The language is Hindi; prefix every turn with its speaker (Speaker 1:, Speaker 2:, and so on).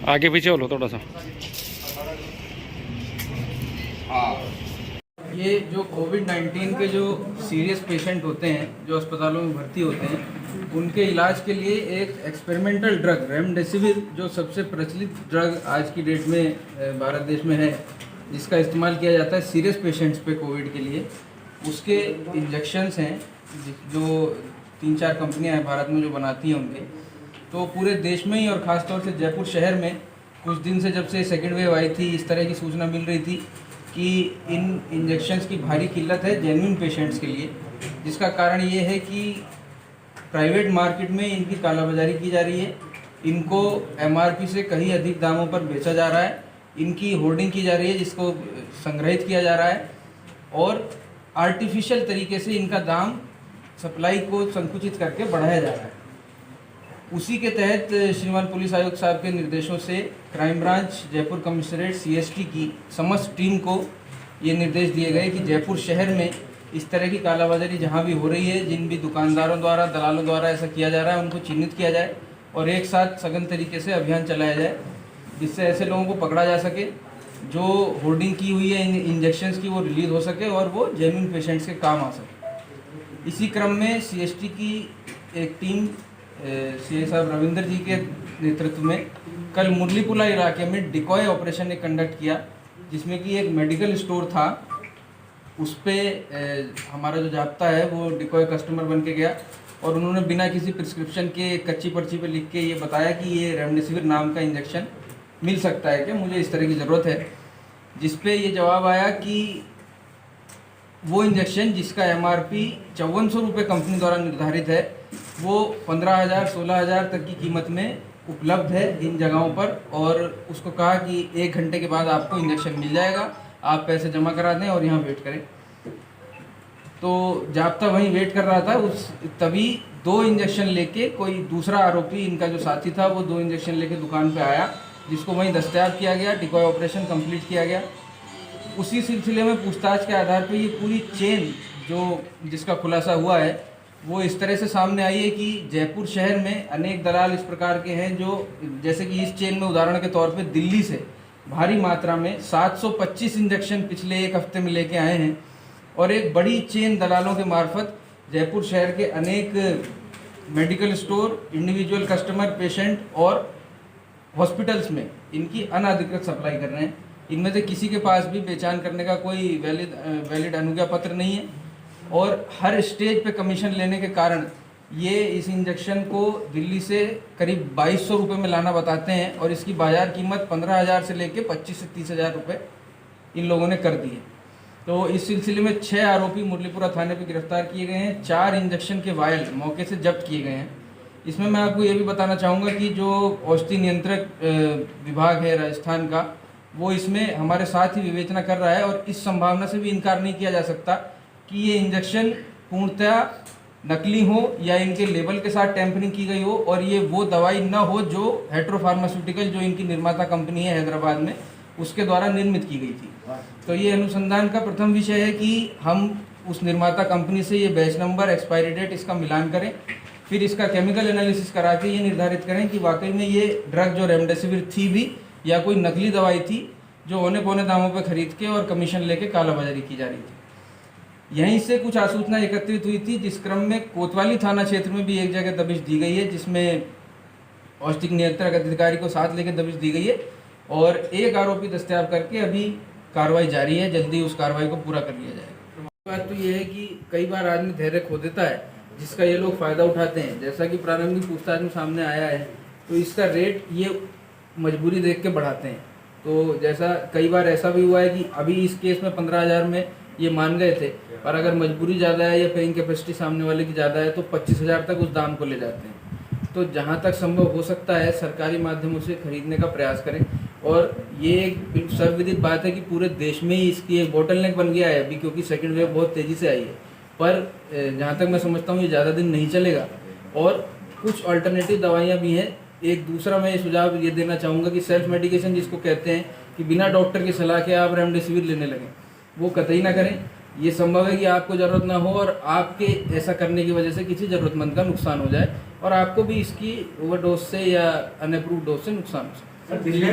Speaker 1: आगे पीछे हो लो थोड़ा सा।
Speaker 2: ये जो कोविड-19 के जो सीरियस पेशेंट होते हैं, जो अस्पतालों में भर्ती होते हैं, उनके इलाज के लिए एक एक्सपेरिमेंटल ड्रग रेमडेसिविर, जो सबसे प्रचलित ड्रग आज की डेट में भारत देश में है, जिसका इस्तेमाल किया जाता है सीरियस पेशेंट्स पे कोविड के लिए। उसके इंजेक्शन्स हैं जो 3-4 कंपनियां हैं भारत में जो बनाती हैं उनके। तो पूरे देश में ही और ख़ास तौर से जयपुर शहर में कुछ दिन से, जब से सेकेंड वेव आई थी, इस तरह की सूचना मिल रही थी कि इन इंजेक्शन्स की भारी किल्लत है जेन्युइन पेशेंट्स के लिए, जिसका कारण ये है कि प्राइवेट मार्केट में इनकी कालाबाजारी की जा रही है, इनको एमआरपी से कहीं अधिक दामों पर बेचा जा रहा है, इनकी होर्डिंग की जा रही है जिसको संग्रहित किया जा रहा है, और आर्टिफिशियल तरीके से इनका दाम सप्लाई को संकुचित करके बढ़ाया जा रहा है। उसी के तहत श्रीमान पुलिस आयुक्त साहब के निर्देशों से crime branch Jaipur commissionerate CST की समस्त टीम को ये निर्देश दिए गए कि जयपुर शहर में इस तरह की कालाबाजारी जहाँ भी हो रही है, जिन भी दुकानदारों द्वारा, दलालों द्वारा ऐसा किया जा रहा है, उनको चिन्हित किया जाए और एक साथ सघन तरीके से अभियान चलाया जाए, जिससे ऐसे लोगों को पकड़ा जा सके, जो होर्डिंग की हुई है इन इंजेक्शन्स की वो रिलीज़ हो सके और वो जेन्युइन पेशेंट्स के काम आ सके। इसी क्रम में सीएसटी की एक टीम सीए साहब रविंदर जी के नेतृत्व में कल मुरलीपुला इलाके में डिकॉय ऑपरेशन ने कंडक्ट किया, जिसमें कि एक मेडिकल स्टोर था, उस पर हमारा जो जाब्ता है वो डिकॉय कस्टमर बन के गया और उन्होंने बिना किसी प्रिस्क्रिप्शन के कच्ची पर्ची पे लिख के ये बताया कि ये रेमडेसिविर नाम का इंजेक्शन मिल सकता है क्या, मुझे इस तरह की ज़रूरत है। जिस पे ये जवाब आया कि वो इंजेक्शन जिसका एमआरपी 5400 रुपये कंपनी द्वारा निर्धारित है, वो 15,000 16,000 तक की कीमत में उपलब्ध है इन जगहों पर, और उसको कहा कि 1 घंटे के बाद आपको इंजेक्शन मिल जाएगा, आप पैसे जमा करा दें और यहाँ वेट करें। तो जाब्ता वहीं वेट कर रहा था, तभी 2 इंजेक्शन लेके कोई दूसरा आरोपी, इनका जो साथी था, वो 2 इंजेक्शन लेके दुकान पे आया, जिसको वहीं दस्तयाब किया गया, डिकॉय ऑपरेशन कंप्लीट किया गया। उसी सिलसिले में पूछताछ के आधार पर ये पूरी चेन जिसका खुलासा हुआ है वो इस तरह से सामने आई है कि जयपुर शहर में अनेक दलाल इस प्रकार के हैं, जो जैसे कि इस चेन में उदाहरण के तौर पे दिल्ली से भारी मात्रा में 725 इंजेक्शन पिछले 1 हफ्ते में लेके आए हैं, और एक बड़ी चेन दलालों के मार्फत जयपुर शहर के अनेक medical store, individual customer, patient और हॉस्पिटल्स में इनकी अनाधिकृत सप्लाई कर रहे हैं। इनमें से किसी के पास भी पहचान करने का कोई वैलिड अनुज्ञा पत्र नहीं है, और हर स्टेज पे कमीशन लेने के कारण ये इस इंजेक्शन को दिल्ली से करीब 2200 रुपये में लाना बताते हैं, और इसकी बाज़ार कीमत 15,000 से लेके 25 से 30,000 रुपये इन लोगों ने कर दी है। तो इस सिलसिले में 6 आरोपी मुरलीपुरा थाने पे गिरफ्तार किए गए हैं, 4 इंजेक्शन के वायल मौके से जब्त किए गए हैं। इसमें मैं आपको ये भी बताना चाहूँगा कि जो औषधि नियंत्रक विभाग है राजस्थान का, वो इसमें हमारे साथ ही विवेचना कर रहा है, और इस संभावना से भी इनकार नहीं किया जा सकता कि ये इंजेक्शन पूर्णतया नकली हो या इनके लेबल के साथ टेम्परिंग की गई हो, और ये वो दवाई न हो जो हेट्रो फार्मास्यूटिकल, जो इनकी निर्माता कंपनी है हैदराबाद में, उसके द्वारा निर्मित की गई थी। तो ये अनुसंधान का प्रथम विषय है कि हम उस निर्माता कंपनी से ये बैच नंबर, एक्सपायरी डेट, इसका मिलान करें, फिर इसका केमिकल एनालिसिस करा के ये निर्धारित करें कि वाकई में ये ड्रग जो रेमडेसिविर थी भी या कोई नकली दवाई थी जो औने पौने दामों पर खरीद के और कमीशन लेके कालाबाजारी की जा रही थी। यहीं से कुछ आसूचना एकत्रित हुई थी, जिस क्रम में कोतवाली थाना क्षेत्र में भी एक जगह दबिश दी गई है, जिसमें औषधि नियंत्रक अधिकारी को साथ लेकर दबिश दी गई है, और एक आरोपी दस्तयाब करके अभी कार्रवाई जारी है, जल्दी उस कार्रवाई को पूरा कर लिया जाएगा। बात तो ये है कि कई बार आदमी धैर्य खो देता है, जिसका ये लोग फ़ायदा उठाते हैं। जैसा कि प्रारंभिक पूछताछ में सामने आया है, तो इसका रेट ये मजबूरी देख के बढ़ाते हैं। तो जैसा कई बार ऐसा भी हुआ है कि अभी इस केस में 15,000 में ये मान गए थे, और अगर मजबूरी ज़्यादा है या पेइंग कैपेसिटी सामने वाले की ज़्यादा है तो 25,000 तक उस दाम को ले जाते हैं। तो जहाँ तक संभव हो सकता है सरकारी माध्यमों से खरीदने का प्रयास करें, और ये एक सर्वविदित बात है कि पूरे देश में ही इसकी एक बोटलनेक बन गया है अभी, क्योंकि सेकेंड वेव बहुत तेज़ी से आई है, पर जहाँ तक मैं समझता हूँ ये ज़्यादा दिन नहीं चलेगा, और कुछ अल्टरनेटिव दवाइयाँ भी हैं। एक दूसरा मैं सुझाव ये देना चाहूँगा कि सेल्फ मेडिकेशन जिसको कहते हैं, कि बिना डॉक्टर की सलाह के आप रेमडेसिविर लेने लगें, वो कतई ना करें। ये संभव है कि आपको ज़रूरत ना हो और आपके ऐसा करने की वजह से किसी ज़रूरतमंद का नुकसान हो जाए, और आपको भी इसकी ओवरडोज से या अनअप्रूव डोज से नुकसान हो सकता है।
Speaker 1: सर दिल्ली